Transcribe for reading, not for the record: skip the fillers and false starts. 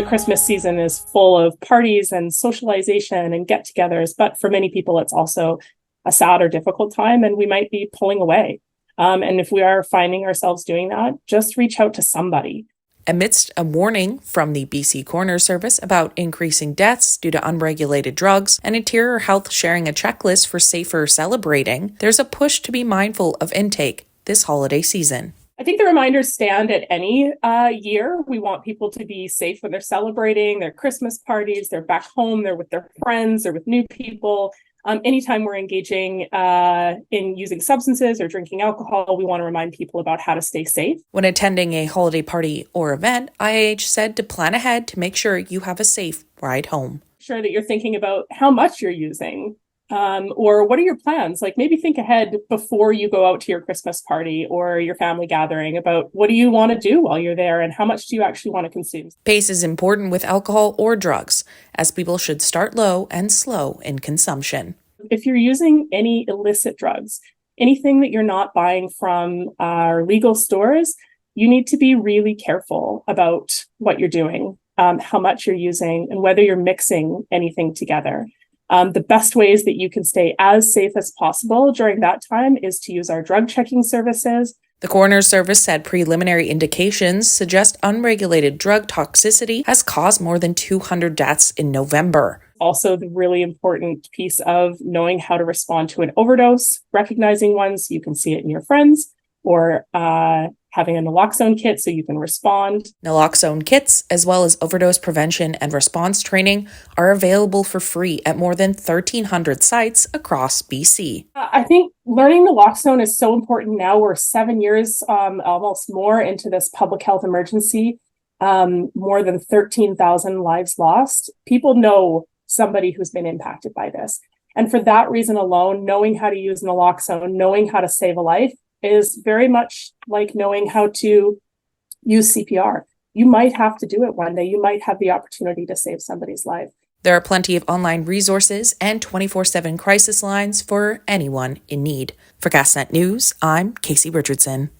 the Christmas season is full of parties and socialization and get-togethers, but for many people, it's also a sad or difficult time, and we might be pulling away. And if we are finding ourselves doing that, just reach out to somebody. Amidst a warning from the BC Coroners Service about increasing deaths due to unregulated drugs and Interior Health sharing a checklist for safer celebrating, there's a push to be mindful of intake this holiday season. I think the reminders stand at any year. We want people to be safe when they're celebrating their Christmas parties, they're back home, they're with their friends, they're with new people. Anytime we're engaging in using substances or drinking alcohol, we want to remind people about how to stay safe. When attending a holiday party or event, IIH said to plan ahead to make sure you have a safe ride home. Sure that you're thinking about how much you're using. Or what are your plans? Like maybe think ahead before you go out to your Christmas party or your family gathering about what do you want to do while you're there and how much do you actually want to consume. Pace is important with alcohol or drugs, as people should start low and slow in consumption. If you're using any illicit drugs, anything that you're not buying from our legal stores, you need to be really careful about what you're doing, how much you're using, and whether you're mixing anything together. The best ways that you can stay as safe as possible during that time is to use our drug checking services. The Coroners Service said preliminary indications suggest unregulated drug toxicity has caused more than 200 deaths in November. Also, the really important piece of knowing how to respond to an overdose, recognizing one so you can see it in your friends, or having a naloxone kit so you can respond. Naloxone kits, as well as overdose prevention and response training, are available for free at more than 1,300 sites across BC. I think learning naloxone is so important now. We're 7 years, almost more into this public health emergency, more than 13,000 lives lost. People know somebody who's been impacted by this. And for that reason alone, knowing how to use naloxone, knowing how to save a life, is very much like knowing how to use CPR. You might have to do it one day. You might have the opportunity to save somebody's life. There are plenty of online resources and 24/7 crisis lines for anyone in need. For Gasnet News, I'm Casey Richardson.